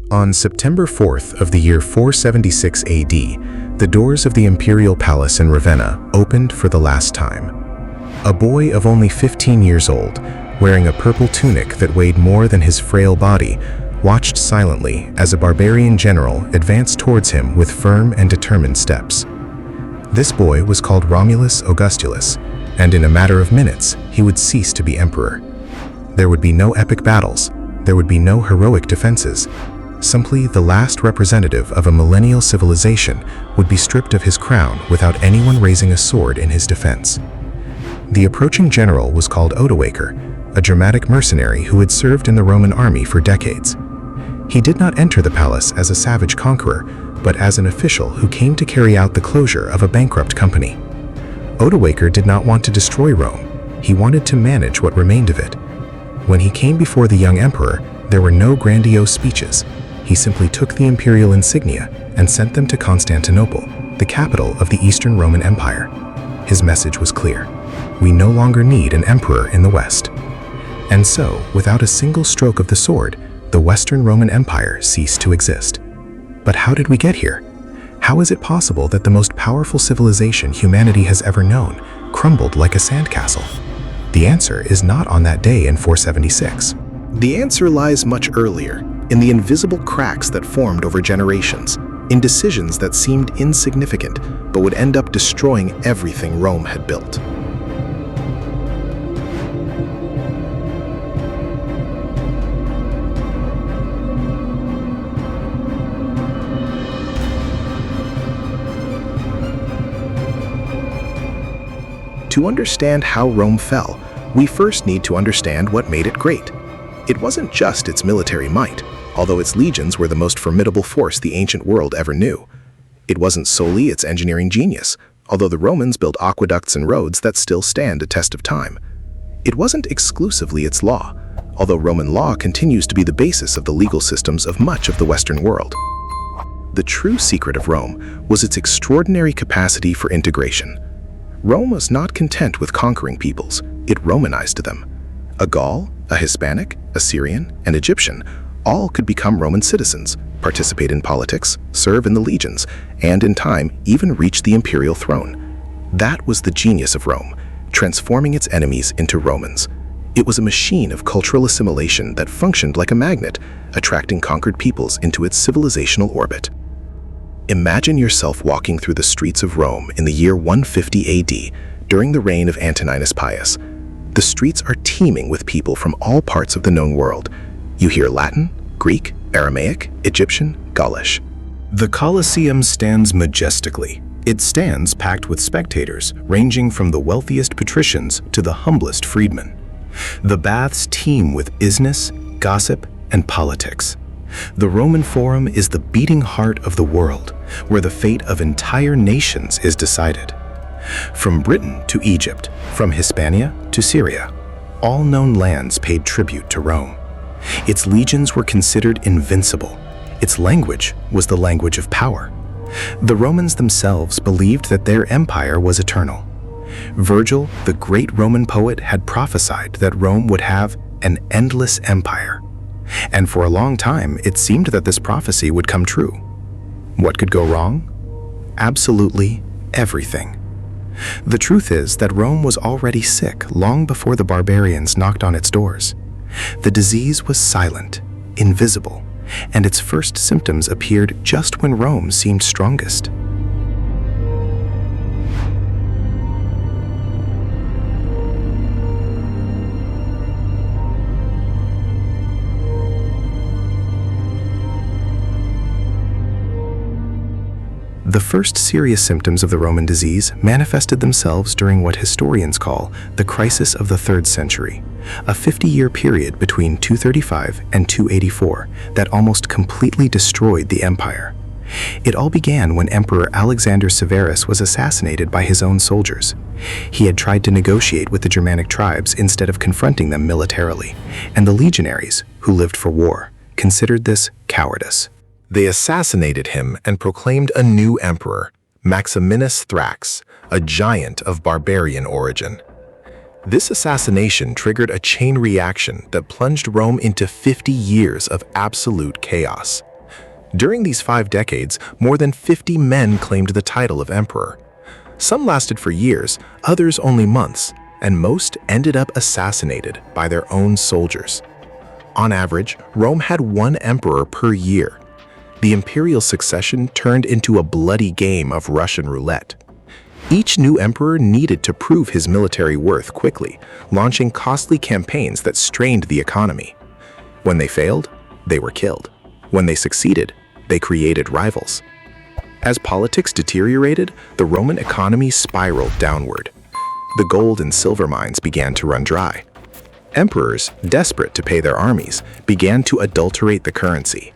On September 4th of the year 476 AD, the doors of the imperial palace in Ravenna opened for the last time. A boy of only 15 years old, wearing a purple tunic that weighed more than his frail body, watched silently as a barbarian general advanced towards him with firm and determined steps. This boy was called Romulus Augustulus, and in a matter of minutes, he would cease to be emperor. There would be no epic battles, there would be no heroic defenses. Simply the last representative of a millennial civilization would be stripped of his crown without anyone raising a sword in his defense. The approaching general was called Odoacer, a Germanic mercenary who had served in the Roman army for decades. He did not enter the palace as a savage conqueror, but as an official who came to carry out the closure of a bankrupt company. Odoacer did not want to destroy Rome. He wanted to manage what remained of it. When he came before the young emperor, there were no grandiose speeches. He simply took the imperial insignia and sent them to Constantinople, the capital of the Eastern Roman Empire. His message was clear: we no longer need an emperor in the West. And so, without a single stroke of the sword, the Western Roman Empire ceased to exist. But how did we get here? How is it possible that the most powerful civilization humanity has ever known crumbled like a sandcastle? The answer is not on that day in 476. The answer lies much earlier, in the invisible cracks that formed over generations, in decisions that seemed insignificant but would end up destroying everything Rome had built. To understand how Rome fell, we first need to understand what made it great. It wasn't just its military might, although its legions were the most formidable force the ancient world ever knew. It wasn't solely its engineering genius, although the Romans built aqueducts and roads that still stand a test of time. It wasn't exclusively its law, although Roman law continues to be the basis of the legal systems of much of the Western world. The true secret of Rome was its extraordinary capacity for integration. Rome was not content with conquering peoples, it Romanized them. A Gaul, a Hispanic, a Syrian, and Egyptian all could become Roman citizens, participate in politics, serve in the legions, and in time even reach the imperial throne. That was the genius of Rome, transforming its enemies into Romans. It was a machine of cultural assimilation that functioned like a magnet, attracting conquered peoples into its civilizational orbit. Imagine yourself walking through the streets of Rome in the year 150 AD, during the reign of Antoninus Pius. The streets are teeming with people from all parts of the known world. You hear Latin, Greek, Aramaic, Egyptian, Gaulish. The Colosseum stands majestically. It stands packed with spectators, ranging from the wealthiest patricians to the humblest freedmen. The baths teem with business, gossip, and politics. The Roman Forum is the beating heart of the world, where the fate of entire nations is decided. From Britain to Egypt, from Hispania to Syria, all known lands paid tribute to Rome. Its legions were considered invincible. Its language was the language of power. The Romans themselves believed that their empire was eternal. Virgil, the great Roman poet, had prophesied that Rome would have an endless empire. And for a long time, it seemed that this prophecy would come true. What could go wrong? Absolutely everything. The truth is that Rome was already sick long before the barbarians knocked on its doors. The disease was silent, invisible, and its first symptoms appeared just when Rome seemed strongest. The first serious symptoms of the Roman disease manifested themselves during what historians call the crisis of the 3rd century, a 50-year period between 235 and 284 that almost completely destroyed the empire. It all began when Emperor Alexander Severus was assassinated by his own soldiers. He had tried to negotiate with the Germanic tribes instead of confronting them militarily, and the legionaries, who lived for war, considered this cowardice. They assassinated him and proclaimed a new emperor, Maximinus Thrax, a giant of barbarian origin. This assassination triggered a chain reaction that plunged Rome into 50 years of absolute chaos. During these 5 decades, more than 50 men claimed the title of emperor. Some lasted for years, others only months, and most ended up assassinated by their own soldiers. On average, Rome had 1 emperor per year. The imperial succession turned into a bloody game of Russian roulette. Each new emperor needed to prove his military worth quickly, launching costly campaigns that strained the economy. When they failed, they were killed. When they succeeded, they created rivals. As politics deteriorated, the Roman economy spiraled downward. The gold and silver mines began to run dry. Emperors, desperate to pay their armies, began to adulterate the currency.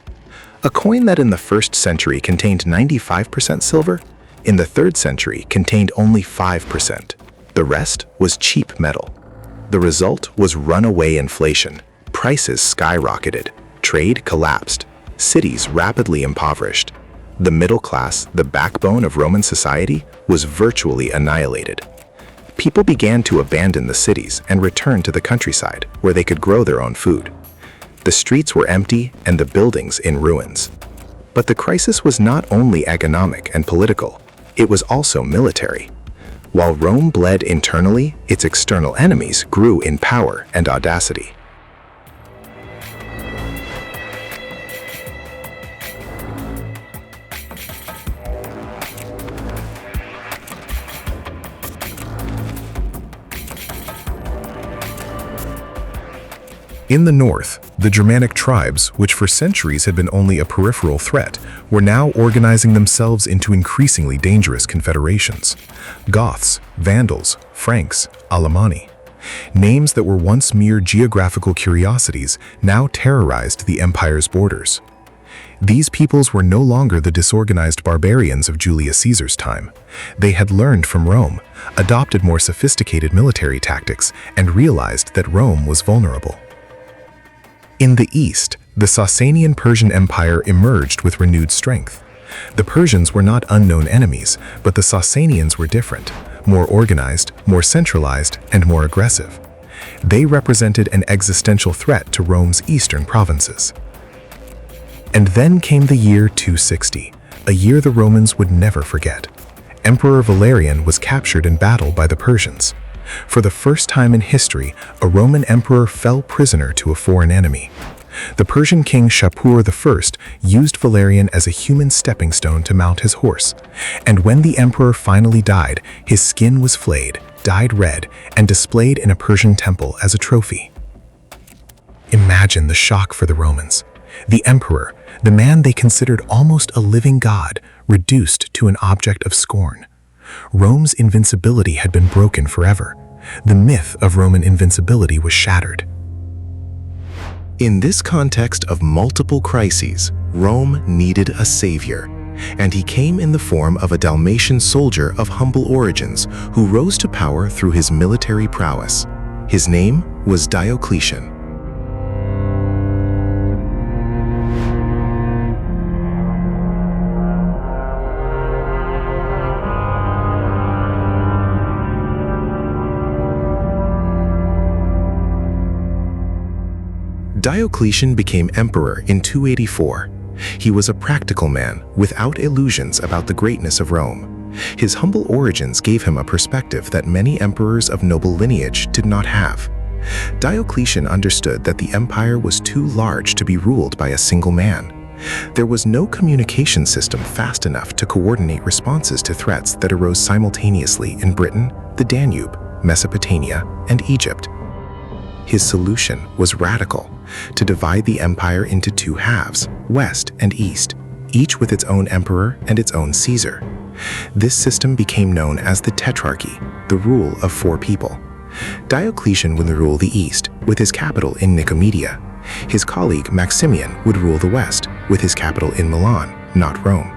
A coin that in the 1st century contained 95% silver, in the 3rd century contained only 5%. The rest was cheap metal. The result was runaway inflation. Prices skyrocketed. Trade collapsed. Cities rapidly impoverished. The middle class, the backbone of Roman society, was virtually annihilated. People began to abandon the cities and return to the countryside, where they could grow their own food. The streets were empty and the buildings in ruins. But the crisis was not only economic and political, it was also military. While Rome bled internally, its external enemies grew in power and audacity. In the north, the Germanic tribes, which for centuries had been only a peripheral threat, were now organizing themselves into increasingly dangerous confederations. Goths, Vandals, Franks, Alemanni. Names that were once mere geographical curiosities now terrorized the empire's borders. These peoples were no longer the disorganized barbarians of Julius Caesar's time. They had learned from Rome, adopted more sophisticated military tactics, and realized that Rome was vulnerable. In the east, the Sasanian Persian Empire emerged with renewed strength. The Persians were not unknown enemies, but the Sasanians were different, more organized, more centralized, and more aggressive. They represented an existential threat to Rome's eastern provinces. And then came the year 260, a year the Romans would never forget. Emperor Valerian was captured in battle by the Persians. For the first time in history, a Roman emperor fell prisoner to a foreign enemy. The Persian king Shapur I used Valerian as a human stepping stone to mount his horse, and when the emperor finally died, his skin was flayed, dyed red, and displayed in a Persian temple as a trophy. Imagine the shock for the Romans. The emperor, the man they considered almost a living god, reduced to an object of scorn. Rome's invincibility had been broken forever. The myth of Roman invincibility was shattered. In this context of multiple crises, Rome needed a savior, and he came in the form of a Dalmatian soldier of humble origins who rose to power through his military prowess. His name was Diocletian. Diocletian became emperor in 284. He was a practical man without illusions about the greatness of Rome. His humble origins gave him a perspective that many emperors of noble lineage did not have. Diocletian understood that the empire was too large to be ruled by a single man. There was no communication system fast enough to coordinate responses to threats that arose simultaneously in Britain, the Danube, Mesopotamia, and Egypt. His solution was radical: to divide the empire into 2 halves, west and east, each with its own emperor and its own Caesar. This system became known as the Tetrarchy, the rule of 4 people. Diocletian would rule the east, with his capital in Nicomedia. His colleague Maximian would rule the west, with his capital in Milan, not Rome.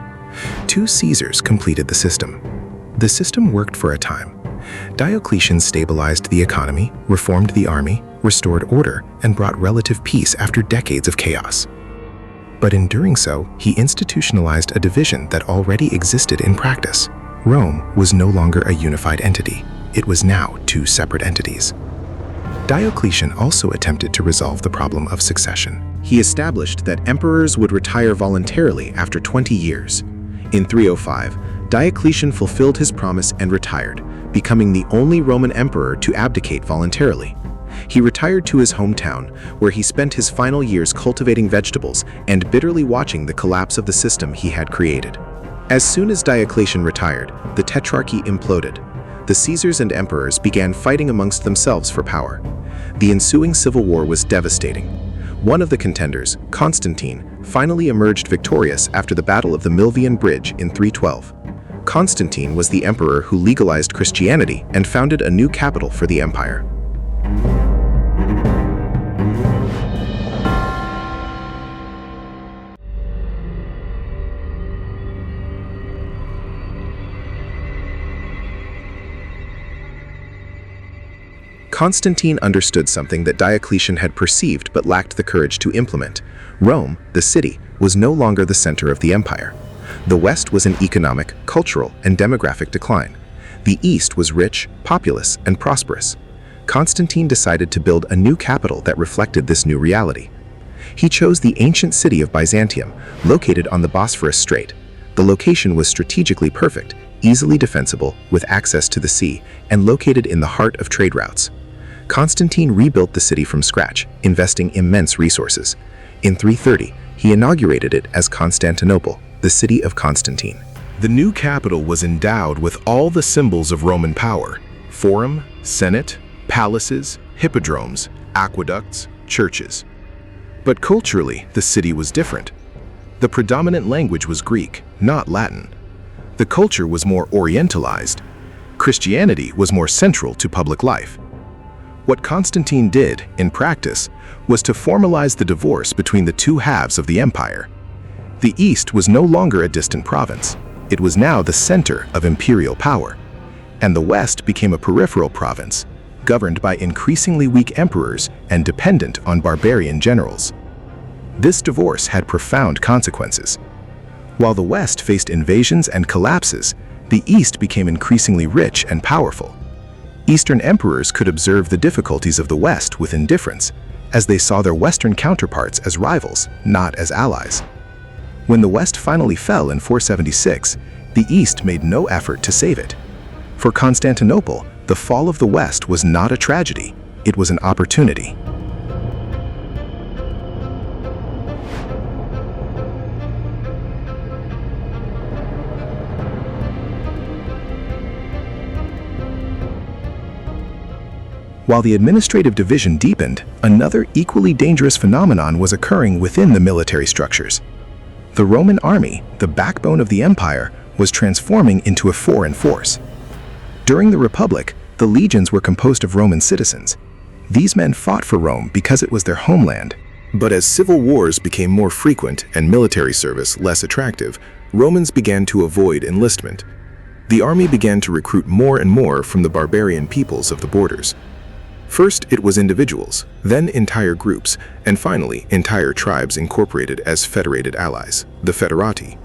2 Caesars completed the system. The system worked for a time. Diocletian stabilized the economy, reformed the army, restored order, and brought relative peace after decades of chaos. But in doing so, he institutionalized a division that already existed in practice. Rome was no longer a unified entity. It was now 2 separate entities. Diocletian also attempted to resolve the problem of succession. He established that emperors would retire voluntarily after 20 years. In 305, Diocletian fulfilled his promise and retired, becoming the only Roman emperor to abdicate voluntarily. He retired to his hometown, where he spent his final years cultivating vegetables and bitterly watching the collapse of the system he had created. As soon as Diocletian retired, the Tetrarchy imploded. The Caesars and emperors began fighting amongst themselves for power. The ensuing civil war was devastating. One of the contenders, Constantine, finally emerged victorious after the Battle of the Milvian Bridge in 312. Constantine was the emperor who legalized Christianity and founded a new capital for the empire. Constantine understood something that Diocletian had perceived but lacked the courage to implement. Rome, the city, was no longer the center of the empire. The West was in economic, cultural, and demographic decline. The East was rich, populous, and prosperous. Constantine decided to build a new capital that reflected this new reality. He chose the ancient city of Byzantium, located on the Bosphorus Strait. The location was strategically perfect, easily defensible, with access to the sea, and located in the heart of trade routes. Constantine rebuilt the city from scratch, investing immense resources. In 330, he inaugurated it as Constantinople, the city of Constantine. The new capital was endowed with all the symbols of Roman power: forum, senate, palaces, hippodromes, aqueducts, churches. But culturally, the city was different. The predominant language was Greek, not Latin. The culture was more Orientalized. Christianity was more central to public life. What Constantine did, in practice, was to formalize the divorce between the two halves of the empire. The East was no longer a distant province. It was now the center of imperial power. And the West became a peripheral province, governed by increasingly weak emperors and dependent on barbarian generals. This divorce had profound consequences. While the West faced invasions and collapses, the East became increasingly rich and powerful. Eastern emperors could observe the difficulties of the West with indifference, as they saw their Western counterparts as rivals, not as allies. When the West finally fell in 476, the East made no effort to save it. For Constantinople, the fall of the West was not a tragedy, it was an opportunity. While the administrative division deepened, another equally dangerous phenomenon was occurring within the military structures. The Roman army, the backbone of the empire, was transforming into a foreign force. During the Republic, the legions were composed of Roman citizens. These men fought for Rome because it was their homeland. But as civil wars became more frequent and military service less attractive, Romans began to avoid enlistment. The army began to recruit more and more from the barbarian peoples of the borders. First, it was individuals, then entire groups, and finally, entire tribes incorporated as federated allies, the Foederati.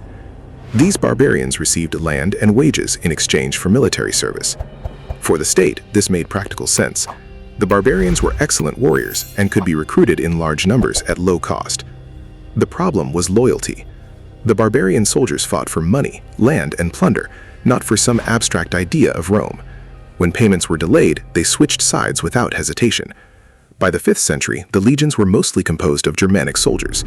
These barbarians received land and wages in exchange for military service. For the state, this made practical sense. The barbarians were excellent warriors and could be recruited in large numbers at low cost. The problem was loyalty. The barbarian soldiers fought for money, land, and plunder, not for some abstract idea of Rome. When payments were delayed, they switched sides without hesitation. By the 5th century, the legions were mostly composed of Germanic soldiers.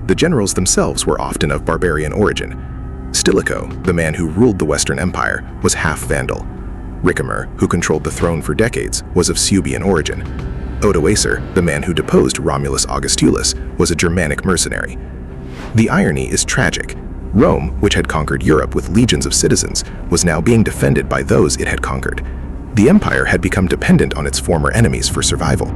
The generals themselves were often of barbarian origin. Stilicho, the man who ruled the Western Empire, was half Vandal. Ricimer, who controlled the throne for decades, was of Suebian origin. Odoacer, the man who deposed Romulus Augustulus, was a Germanic mercenary. The irony is tragic. Rome, which had conquered Europe with legions of citizens, was now being defended by those it had conquered. The empire had become dependent on its former enemies for survival.